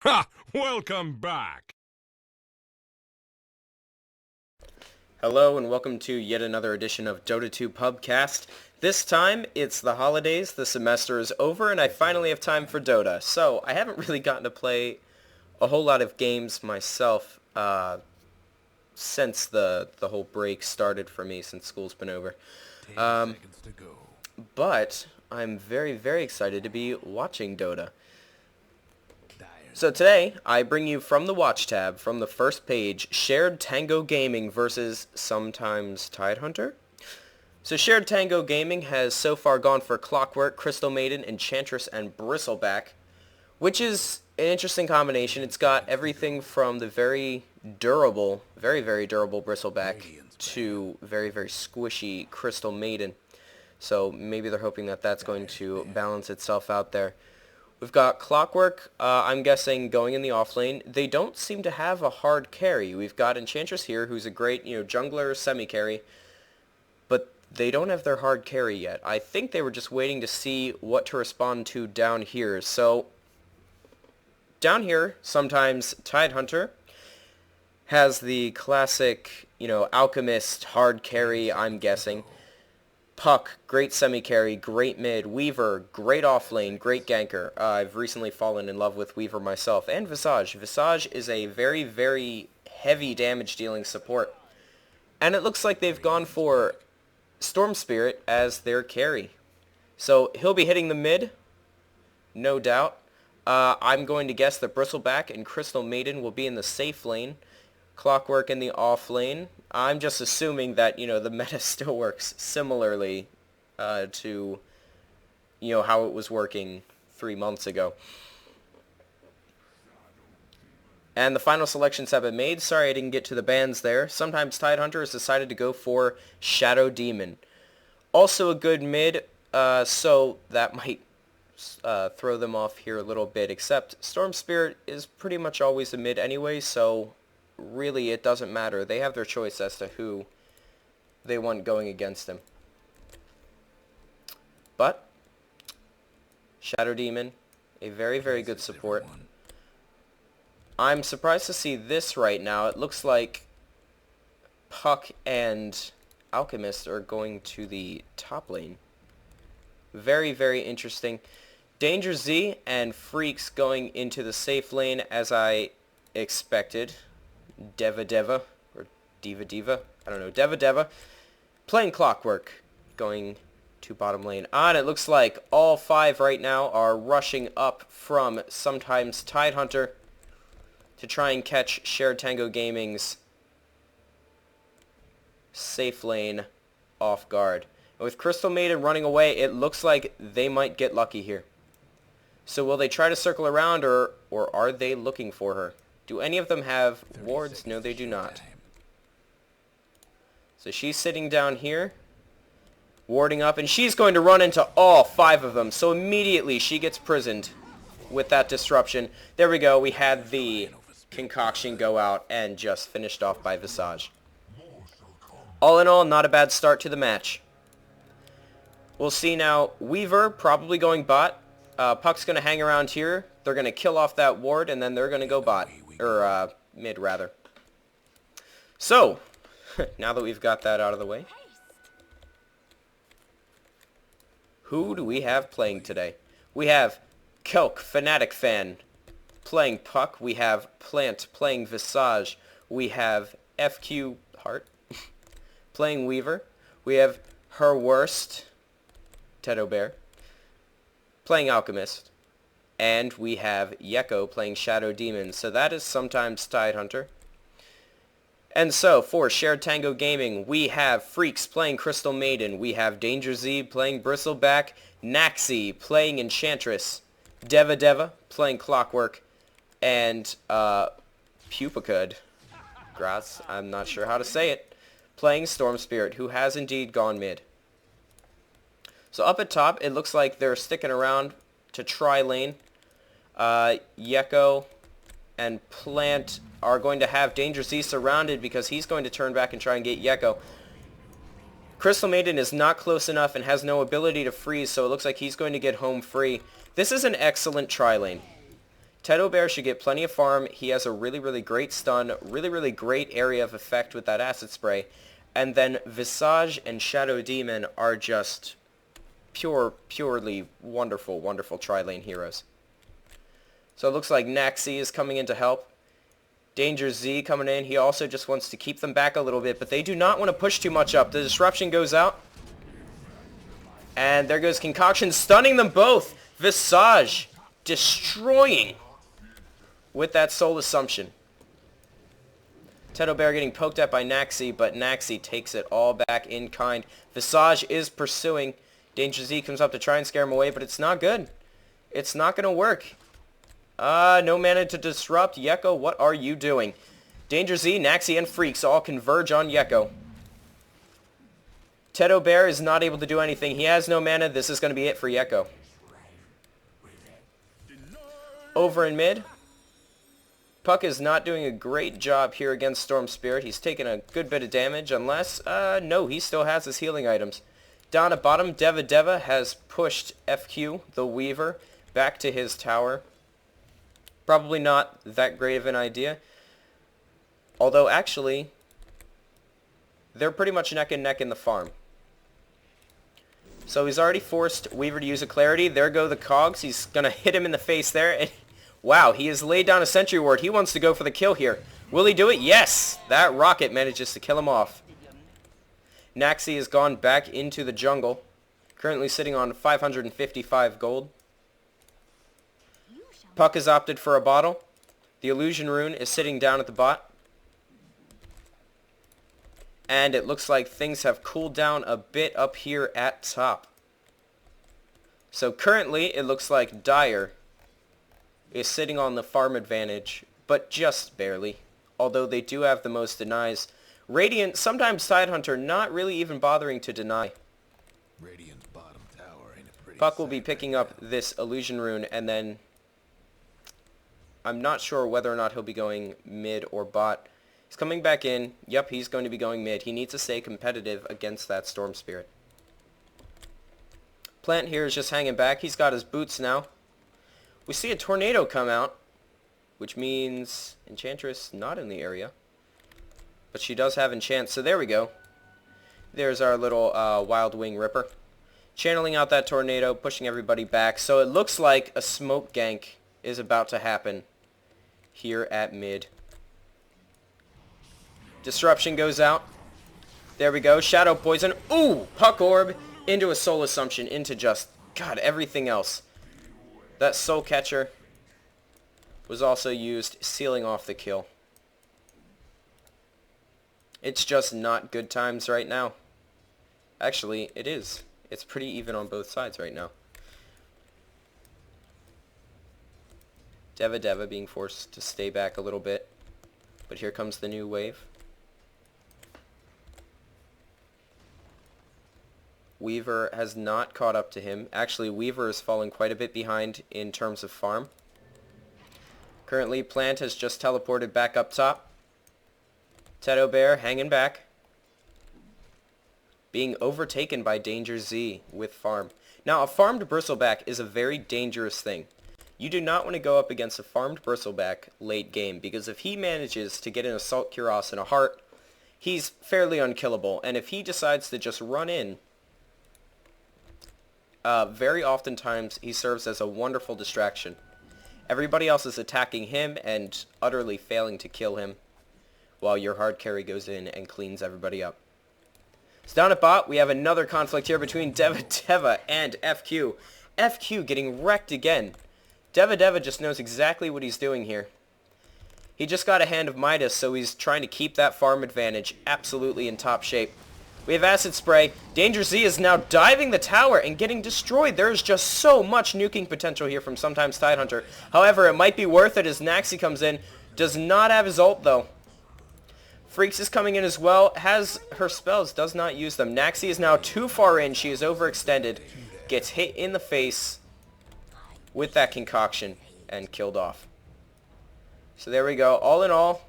Ha! Welcome back! Hello and welcome to yet another edition of Dota 2 Pubcast. This time, it's the holidays, the semester is over, and I finally have time for Dota. So, I haven't really gotten to play a whole lot of games myself since the whole break started for me, since school's been over. 10 seconds to go. But I'm very, very excited to be watching Dota. So today, I bring you from the Watch tab, from the first page, Shared Tango Gaming versus sometimes Tidehunter. So Shared Tango Gaming has so far gone for Clockwork, Crystal Maiden, Enchantress, and Bristleback, which is an interesting combination. It's got everything from the very durable, very, very durable Bristleback to very, very squishy Crystal Maiden. So maybe they're hoping that that's going to balance itself out there. We've got Clockwork, I'm guessing, going in the off lane. They don't seem to have a hard carry. We've got Enchantress here, who's a great, jungler semi-carry, but they don't have their hard carry yet. I think they were just waiting to see what to respond to down here. So, down here, sometimes Tidehunter has the classic, Alchemist hard carry, I'm guessing. Puck, great semi-carry, great mid. Weaver, great off-lane, great ganker. I've recently fallen in love with Weaver myself. And Visage. Visage is a very, very heavy damage-dealing support. And it looks like they've gone for Storm Spirit as their carry. So he'll be hitting the mid, no doubt. I'm going to guess that Bristleback and Crystal Maiden will be in the safe lane. Clockwork in the off lane. I'm just assuming that, the meta still works similarly to, how it was working 3 months ago. And the final selections have been made. Sorry I didn't get to the bans there. Sometimes Tidehunter has decided to go for Shadow Demon. Also a good mid, so that might throw them off here a little bit, except Storm Spirit is pretty much always a mid anyway, so really it doesn't matter. They have their choice as to who they want going against him. But Shadow Demon, a very, very good support. I'm surprised to see this right now. It looks like Puck and Alchemist are going to the top lane. Very, very interesting. Danger Z and Freaks going into the safe lane as I expected. Deva, or Diva, I don't know, Deva, playing Clockwork, going to bottom lane. And it looks like all 5 right now are rushing up from sometimes Tidehunter to try and catch Shared Tango Gaming's safe lane off guard. And with Crystal Maiden running away, it looks like they might get lucky here. So will they try to circle around, or are they looking for her? Do any of them have wards? No, they do not. So she's sitting down here, warding up, and she's going to run into all 5 of them. So immediately she gets prisoned with that disruption. There we go. We had the concoction go out and just finished off by Visage. All in all, not a bad start to the match. We'll see now. Weaver probably going bot. Puck's going to hang around here. They're going to kill off that ward, and then they're going to go bot. Or, mid, rather. So, now that we've got that out of the way, who do we have playing today? We have Kelk, Fnatic Fan, playing Puck. We have Plant playing Visage. We have FQ Heart playing Weaver. We have Her Worst, Tedo Bear, playing Alchemist. And we have Yeko playing Shadow Demon. So that is sometimes Tidehunter. And so, for Shared Tango Gaming, we have Freaks playing Crystal Maiden. We have Danger Z playing Bristleback. Naxi playing Enchantress. Deva playing Clockwork. And Pupicud, Graz, I'm not sure how to say it, playing Storm Spirit, who has indeed gone mid. So up at top, it looks like they're sticking around to try lane. Yeko and Plant are going to have Danger Z surrounded because he's going to turn back and try and get Yeko. Crystal Maiden is not close enough and has no ability to freeze, so it looks like he's going to get home free. This is an excellent try lane. Tedo Bear should get plenty of farm. He has a really, really great stun, really, really great area of effect with that acid spray. And then Visage and Shadow Demon are just purely wonderful, wonderful tri-lane heroes. So it looks like Naxi is coming in to help. Danger Z coming in. He also just wants to keep them back a little bit, but they do not want to push too much up. The disruption goes out. And there goes Concoction, stunning them both. Visage destroying with that Soul Assumption. Tedo Bear getting poked at by Naxi, but Naxi takes it all back in kind. Visage is pursuing. Danger Z comes up to try and scare him away, but it's not good. It's not going to work. No mana to disrupt. Yeko, what are you doing? Danger Z, Naxi, and Freaks all converge on Yeko. Tedo Bear is not able to do anything. He has no mana. This is going to be it for Yeko. Over in mid. Puck is not doing a great job here against Storm Spirit. He's taken a good bit of damage, unless, no, he still has his healing items. Down at bottom, Deva has pushed FQ, the Weaver, back to his tower. Probably not that great of an idea. Although, actually, they're pretty much neck and neck in the farm. So he's already forced Weaver to use a Clarity. There go the cogs. He's going to hit him in the face there. And wow, he has laid down a Sentry Ward. He wants to go for the kill here. Will he do it? Yes! That rocket manages to kill him off. Naxi has gone back into the jungle. Currently sitting on 555 gold. Puck has opted for a bottle. The Illusion Rune is sitting down at the bot. And it looks like things have cooled down a bit up here at top. So currently it looks like Dire is sitting on the farm advantage, but just barely. Although they do have the most denies. Radiant, sometimes Tidehunter, not really even bothering to deny. Radiant's bottom tower ain't a pretty Puck will be picking up this Illusion Rune, and then I'm not sure whether or not he'll be going mid or bot. He's coming back in. Yep, he's going to be going mid. He needs to stay competitive against that Storm Spirit. Plant here is just hanging back. He's got his boots now. We see a tornado come out, which means Enchantress not in the area. But she does have enchant, so there we go. There's our little Wild Wing Ripper. Channeling out that tornado, pushing everybody back. So it looks like a smoke gank is about to happen here at mid. Disruption goes out. There we go. Shadow Poison. Ooh! Puck Orb into a Soul Assumption, into just, God, everything else. That Soul Catcher was also used, sealing off the kill. It's just not good times right now. Actually, it is. It's pretty even on both sides right now. Deva being forced to stay back a little bit. But here comes the new wave. Weaver has not caught up to him. Actually, Weaver is falling quite a bit behind in terms of farm. Currently, Plant has just teleported back up top. Tedo Bear hanging back. Being overtaken by Danger Z with farm. Now, a farmed Bristleback is a very dangerous thing. You do not want to go up against a farmed Bristleback late game, because if he manages to get an Assault Cuirass and a Heart, he's fairly unkillable. And if he decides to just run in, very oftentimes he serves as a wonderful distraction. Everybody else is attacking him and utterly failing to kill him, while your hard carry goes in and cleans everybody up. So down at bot, we have another conflict here between Deva and FQ. FQ getting wrecked again. Deva just knows exactly what he's doing here. He just got a Hand of Midas, so he's trying to keep that farm advantage absolutely in top shape. We have Acid Spray. Danger Z is now diving the tower and getting destroyed. There is just so much nuking potential here from sometimes Tidehunter. However, it might be worth it as Naxi comes in. Does not have his ult, though. Freaks is coming in as well. Has her spells, does not use them. Naxi is now too far in. She is overextended. Gets hit in the face with that concoction and killed off. So there we go. All in all,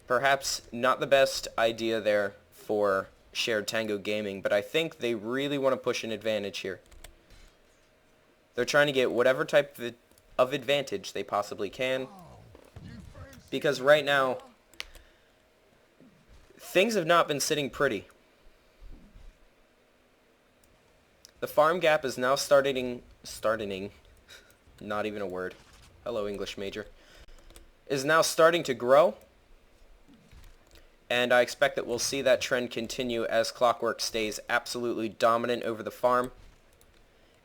perhaps not the best idea there for Shared Tango Gaming, but I think they really want to push an advantage here. They're trying to get whatever type of advantage they possibly can. Because right now, things have not been sitting pretty. The farm gap is now starting, not even a word. Hello, English major. Is now starting to grow. And I expect that we'll see that trend continue as Clockwork stays absolutely dominant over the farm.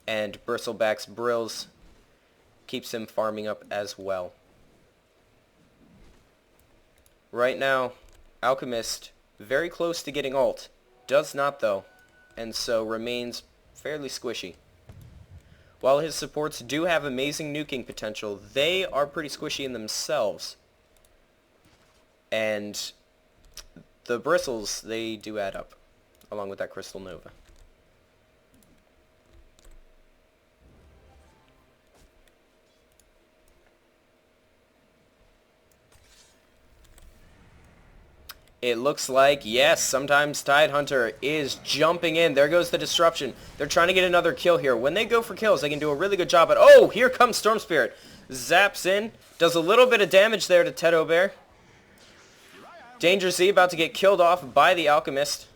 And Bristleback's Brills keeps him farming up as well. Right now, Alchemist, very close to getting ult. Does not though, and so remains fairly squishy. While his supports do have amazing nuking potential, they are pretty squishy in themselves. And the bristles, they do add up, along with that Crystal Nova. It looks like, yes, sometimes Tidehunter is jumping in. There goes the disruption. They're trying to get another kill here. When they go for kills, they can do a really good job. But, oh, here comes Storm Spirit. Zaps in. Does a little bit of damage there to Tidehunter. Danger Z about to get killed off by the Alchemist.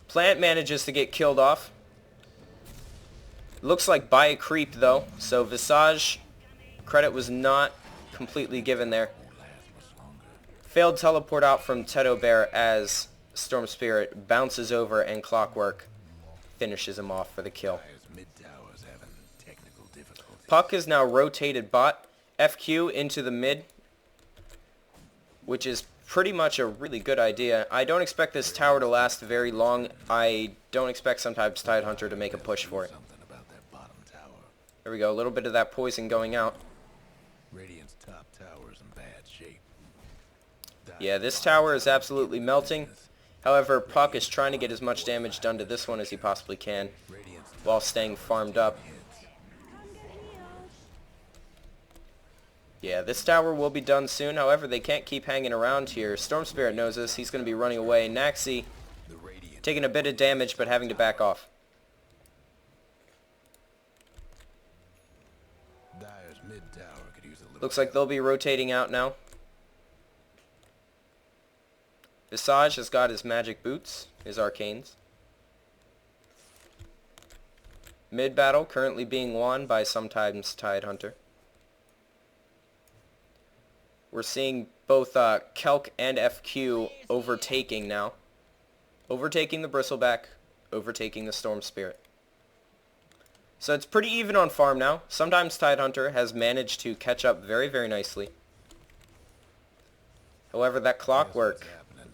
Plant manages to get killed off. Looks like by a creep, though. So Visage credit was not completely given there. Failed teleport out from Tidehunter as Storm Spirit bounces over and Clockwork finishes him off for the kill. Puck is now rotated bot. FQ into the mid, which is pretty much a really good idea. I don't expect this tower to last very long. I don't expect sometimes Tidehunter to make a push for it. There we go, a little bit of that poison going out. Radiant's top tower's in bad shape. Yeah, this tower is absolutely melting. However, Puck is trying to get as much damage done to this one as he possibly can while staying farmed up. Yeah, this tower will be done soon. However, they can't keep hanging around here. Storm Spirit knows this. He's going to be running away. Naxi taking a bit of damage but having to back off. Dire's mid tower could use a little. Looks like they'll be rotating out now. Visage has got his magic boots, his arcanes. Mid battle currently being won by sometimes Tidehunter. We're seeing both Kelk and FQ overtaking now. Overtaking the Bristleback, overtaking the Storm Spirit. So it's pretty even on farm now. Sometimes Tidehunter has managed to catch up very, very nicely. However, that Clockwork,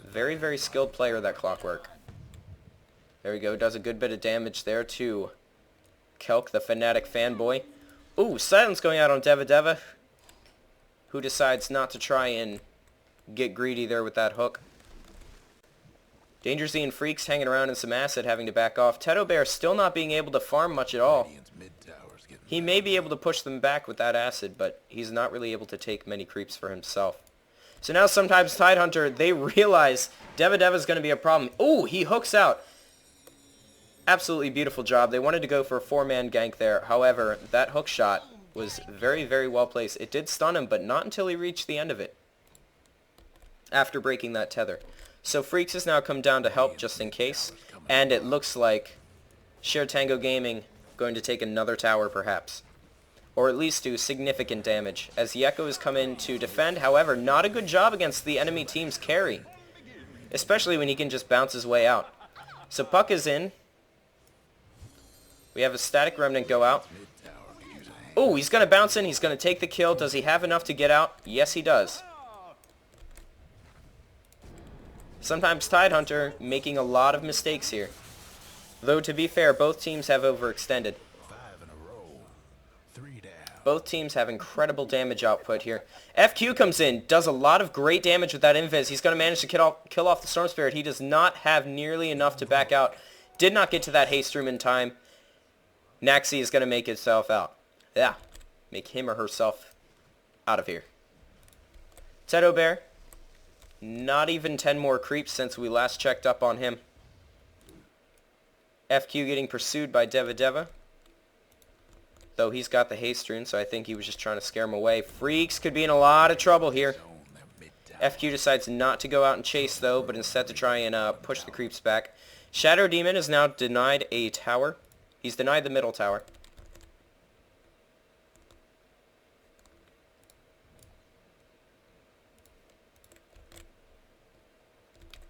very, very skilled player, that Clockwork. There we go, does a good bit of damage there to Kelk, the Fnatic fanboy. Ooh, silence going out on Deva, who decides not to try and get greedy there with that hook. Danger Z and Freaks hanging around in some acid, having to back off. Tidehunter still not being able to farm much at all. He may be able to push them back with that acid, but he's not really able to take many creeps for himself. So now sometimes Tidehunter, they realize Deva is going to be a problem. Ooh, he hooks out. Absolutely beautiful job. They wanted to go for a 4-man gank there. However, that hook shot was very, very well placed. It did stun him, but not until he reached the end of it. After breaking that tether. So Freaks has now come down to help just in case. And it looks like Shared Tango Gaming going to take another tower perhaps. Or at least do significant damage. As Yeko has come in to defend. However, not a good job against the enemy team's carry. Especially when he can just bounce his way out. So Puck is in. We have a static remnant go out. Oh, he's going to bounce in. He's going to take the kill. Does he have enough to get out? Yes, he does. Sometimes Tidehunter making a lot of mistakes here. Though, to be fair, both teams have overextended. Both teams have incredible damage output here. FQ comes in, does a lot of great damage with that invis. He's going to manage to kill off the Storm Spirit. He does not have nearly enough to back out. Did not get to that haste room in time. Naxi is going to make himself out. Yeah, make him or herself out of here. Tidehunter, not even 10 more creeps since we last checked up on him. FQ getting pursued by Deva. Though he's got the haste rune, so I think he was just trying to scare him away. Freaks could be in a lot of trouble here. FQ decides not to go out and chase, though, but instead to try and push the creeps back. Shadow Demon is now denied a tower. He's denied the middle tower.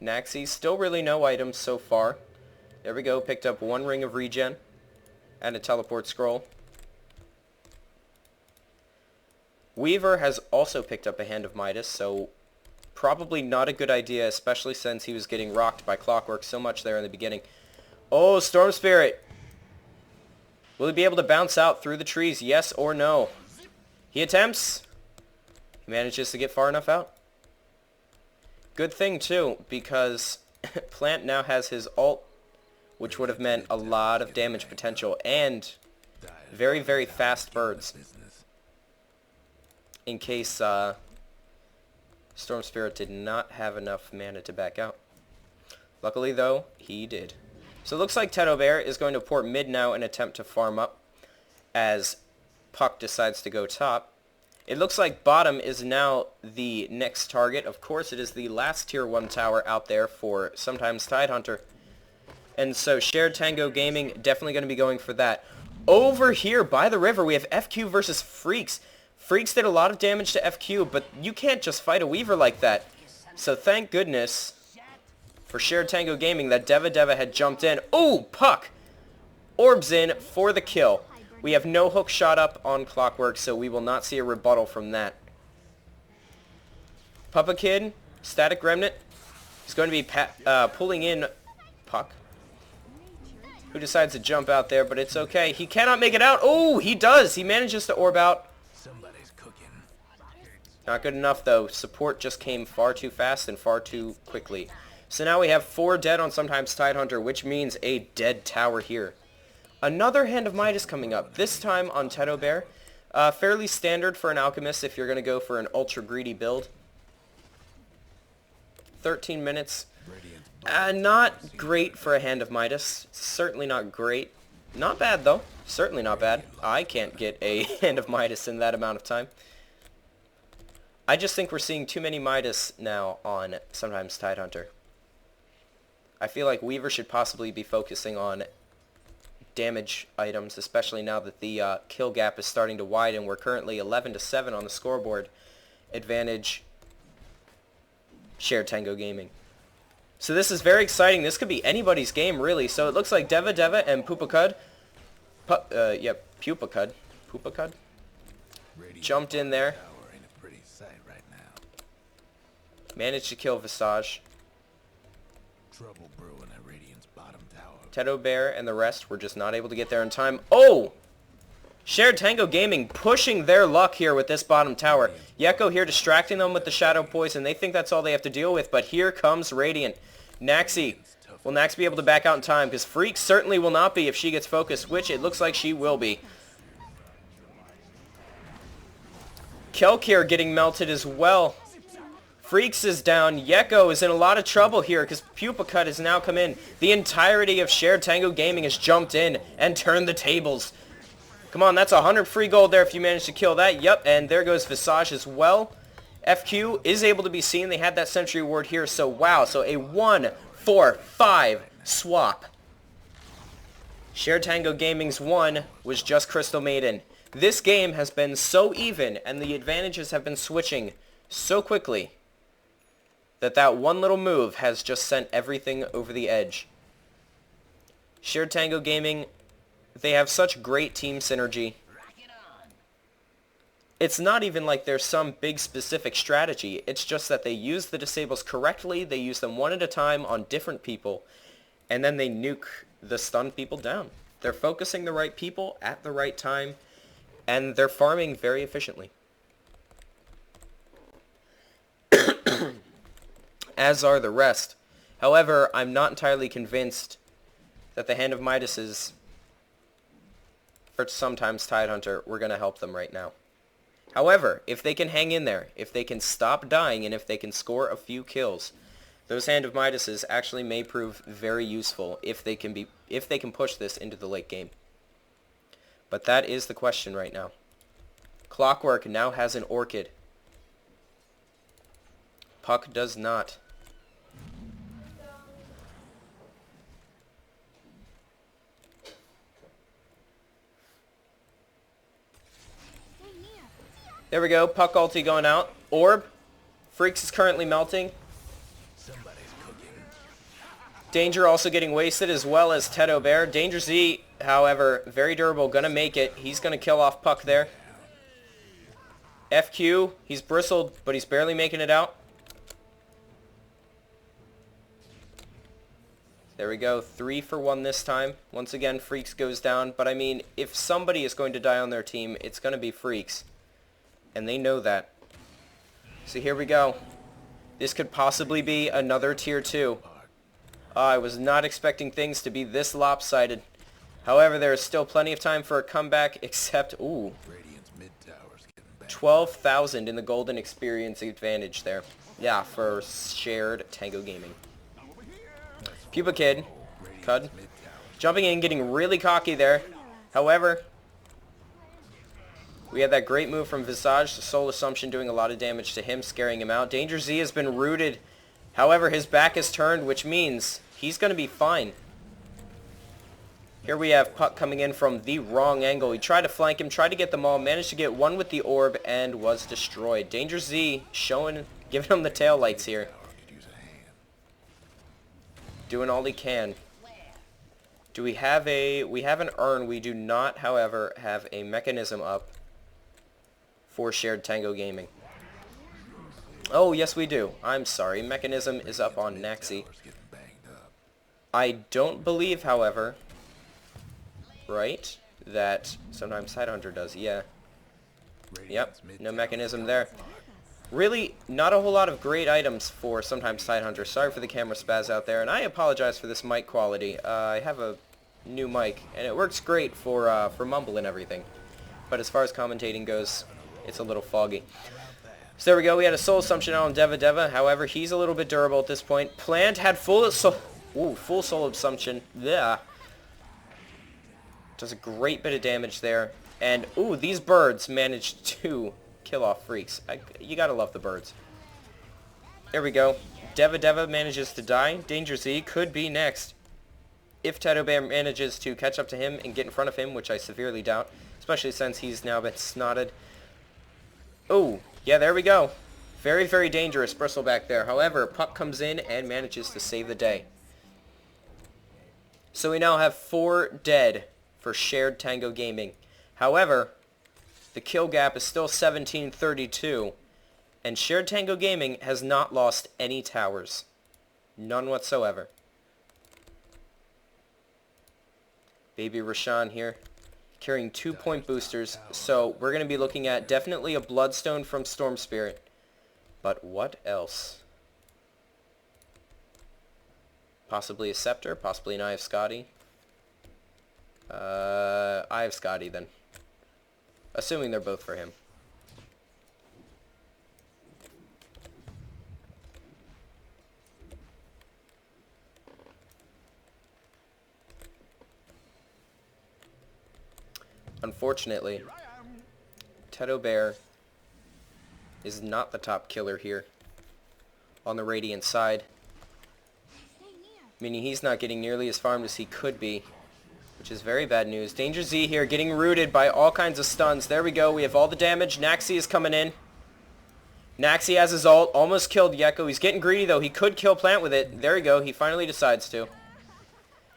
Naxi, still really no items so far. There we go, picked up 1 ring of regen and a teleport scroll. Weaver has also picked up a Hand of Midas, so probably not a good idea, especially since he was getting rocked by Clockwork so much there in the beginning. Oh, Storm Spirit! Will he be able to bounce out through the trees, yes or no? He attempts. He manages to get far enough out. Good thing, too, because Plant now has his ult, which would have meant a lot of damage potential, and very, very fast birds. In case Storm Spirit did not have enough mana to back out. Luckily, though, he did. So it looks like Tidehunter is going to port mid now and attempt to farm up as Puck decides to go top. It looks like bottom is now the next target. Of course, it is the last tier 1 tower out there for sometimes Tidehunter. And so Shared Tango Gaming definitely going to be going for that. Over here by the river, we have FQ versus Freaks. Freaks did a lot of damage to FQ, but you can't just fight a Weaver like that. So thank goodness for Shared Tango Gaming that Deva had jumped in. Oh, Puck! Orbs in for the kill. We have no hook shot up on Clockwork, so we will not see a rebuttal from that. Puppa Kid, Static Remnant, is going to be pulling in Puck, who decides to jump out there, but it's okay. He cannot make it out. Oh, he does. He manages to orb out. Somebody's cooking. Not good enough, though. Support just came far too fast and far too quickly. So now we have 4 dead on sometimes Tidehunter, which means a dead tower here. Another Hand of Midas coming up, this time on Tidehunter. Fairly standard for an Alchemist if you're going to go for an ultra greedy build. 13 minutes. Not great for a Hand of Midas. Certainly not great. Not bad, though. Certainly not bad. I can't get a Hand of Midas in that amount of time. I just think we're seeing too many Midas now on sometimes Tidehunter. I feel like Weaver should possibly be focusing on damage items, especially now that the kill gap is starting to widen. We're currently 11-7 on the scoreboard. Advantage Shared Tango Gaming. So this is very exciting. This could be anybody's game, really. So it looks like Deva and Pupacud. Pupacud jumped in there. Managed to kill Visage. Trouble brewing at Radiant's bottom tower. Tidehunter and the rest were just not able to get there in time. Oh! Shared Tango Gaming pushing their luck here with this bottom tower. Yeko here distracting them with the Shadow Poison. They think that's all they have to deal with, but here comes Radiant. Naxi. Will Nax be able to back out in time? Because Freak certainly will not be if she gets focused, which it looks like she will be. Kelkir getting melted as well. Freaks is down. Yeko is in a lot of trouble here because Pupacud has now come in. The entirety of Shared Tango Gaming has jumped in and turned the tables. Come on, that's 100 free gold there if you manage to kill that. Yep, and there goes Visage as well. FQ is able to be seen. They had that Sentry Ward here, so wow. So a 1-4-5 swap. Shared Tango Gaming's 1 was just Crystal Maiden. This game has been so even, and the advantages have been switching so quickly that one little move has just sent everything over the edge. Shared Tango Gaming, they have such great team synergy. It's not even like there's some big specific strategy. It's just that they use the disables correctly, they use them one at a time on different people, and then they nuke the stunned people down. They're focusing the right people at the right time, and they're farming very efficiently. As are the rest. However, I'm not entirely convinced that the Hand of Midas is, for sometimes Tidehunter, we're going to help them right now. However, if they can hang in there, if they can stop dying, and if they can score a few kills, those Hand of Midases actually may prove very useful if they can push this into the late game. But that is the question right now. Clockwork now has an Orchid. Puck does not. There we go. Puck ulti going out. Orb. Freaks is currently melting. Danger also getting wasted, as well as Tedo Bear. Danger Z, however, very durable. Gonna make it. He's gonna kill off Puck there. FQ. He's bristled, but he's barely making it out. There we go. 3 for 1 this time. Once again, Freaks goes down. But I mean, if somebody is going to die on their team, it's gonna be Freaks. And they know that. So here we go. This could possibly be another tier 2. I was not expecting things to be this lopsided. However, there is still plenty of time for a comeback, except, ooh, 12,000 in the golden experience advantage there. Yeah, for shared Tango Gaming. Puba Kid, Cud, jumping in, getting really cocky there. However, we had that great move from Visage, the Soul Assumption doing a lot of damage to him, scaring him out. Danger Z has been rooted. However, his back is turned, which means he's going to be fine. Here we have Puck coming in from the wrong angle. He tried to flank him, tried to get them all, managed to get one with the orb, and was destroyed. Danger Z showing, giving him the tail lights here. Doing all he can. Do we have an urn? We do not, however, have a mechanism up for shared Tango Gaming. Oh, yes we do. I'm sorry. Mechanism is up on Naxi. I don't believe, however, right, that sometimes Tidehunter does. Yeah. Yep, no mechanism there. Really, not a whole lot of great items for sometimes Tidehunter. Sorry for the camera spaz out there, and I apologize for this mic quality. I have a new mic, and it works great for mumble and everything. But as far as commentating goes, it's a little foggy. So there we go. We had a Soul Assumption out on Deva. However, he's a little bit durable at this point. Plant had full Soul Assumption. Yeah. Does a great bit of damage there. And, ooh, these birds managed to kill off Freaks. You gotta love the birds. There we go. Deva manages to die. Danger Z could be next. If Tedo Bear manages to catch up to him and get in front of him, which I severely doubt, especially since he's now been snotted. Oh, yeah, there we go. Very, very dangerous bristleback there. However, Puck comes in and manages to save the day. So we now have 4 dead for shared Tango Gaming. However, the kill gap is still 17-32, and shared Tango Gaming has not lost any towers. None whatsoever. Baby Rashawn here, carrying 2-point boosters, so we're going to be looking at definitely a Bloodstone from Storm Spirit. But what else? Possibly a Scepter, possibly an Eye of Scotty. Eye of Scotty then. Assuming they're both for him. Unfortunately, Tedo Bear is not the top killer here on the Radiant side. Meaning he's not getting nearly as farmed as he could be, which is very bad news. Danger Z here getting rooted by all kinds of stuns. There we go. We have all the damage. Naxi is coming in. Naxi has his ult. Almost killed Gekko. He's getting greedy, though. He could kill Plant with it. There we go. He finally decides to.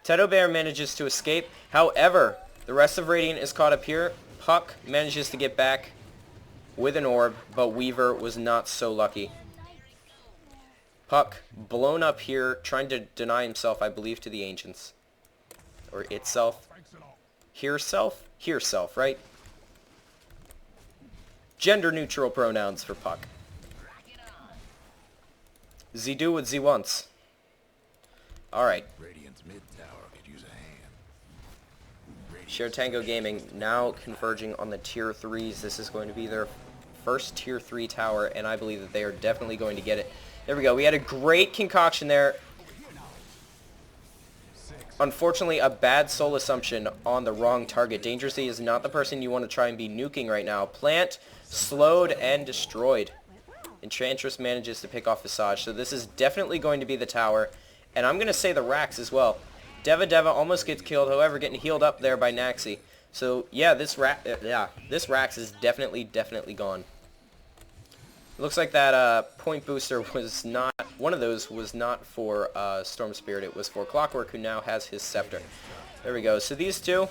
Tedo Bear manages to escape. However, the rest of Radiant is caught up here. Puck manages to get back with an orb, but Weaver was not so lucky. Puck blown up here, trying to deny himself, I believe, to the Ancients. Or itself. Herself? Herself, right? Gender-neutral pronouns for Puck. Z do what Z wants. Alright. Shared Tango Gaming now converging on the tier 3s. This is going to be their first tier 3 tower, and I believe that they are definitely going to get it. There we go. We had a great concoction there. Unfortunately, a bad soul assumption on the wrong target. Danger Z is not the person you want to try and be nuking right now. Plant slowed and destroyed. Enchantress manages to pick off Visage, so this is definitely going to be the tower. And I'm going to say the Rax as well. Deva almost gets killed, however, getting healed up there by Naxi. So, yeah, this Rax is definitely gone. It looks like that point booster was not, one of those was not for Storm Spirit, it was for Clockwork, who now has his Scepter. There we go. So these two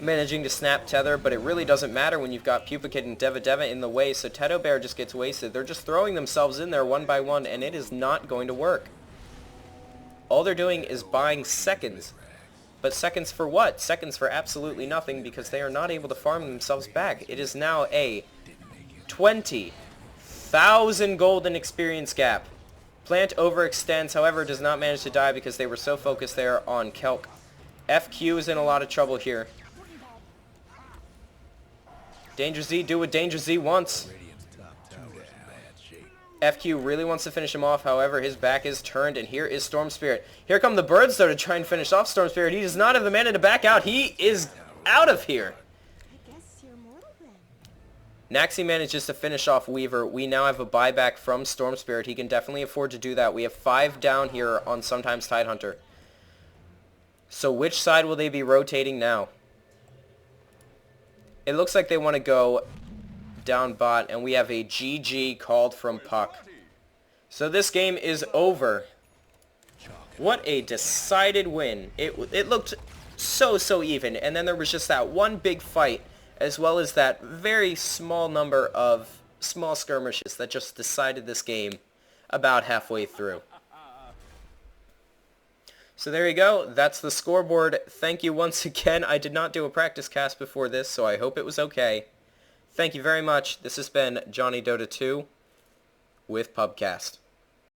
managing to snap Tether, but it really doesn't matter when you've got Pupakid and Deva in the way, so Teto Bear just gets wasted. They're just throwing themselves in there one by one, and it is not going to work. All they're doing is buying seconds. But seconds for what? Seconds for absolutely nothing, because they are not able to farm themselves back. It is now a 20,000 golden experience gap. Plant overextends, however, does not manage to die because they were so focused there on Kelk. FQ is in a lot of trouble here. Danger Z, do what Danger Z wants. FQ really wants to finish him off, however, his back is turned, and here is Storm Spirit. Here come the birds, though, to try and finish off Storm Spirit. He does not have the mana to back out. He is out of here. Naxi manages to finish off Weaver. We now have a buyback from Storm Spirit. He can definitely afford to do that. We have 5 down here on sometimes Tidehunter. So which side will they be rotating now? It looks like they want to go down bot, and we have a GG called from Puck. So this game is over. What a decided win. It looked so even, and then there was just that one big fight, as well as that very small number of small skirmishes that just decided this game about halfway through. So there you go. That's the scoreboard. Thank you once again. I did not do a practice cast before this, so I hope it was okay. Thank you very much. This has been Johnny Dota 2 with Pubcast.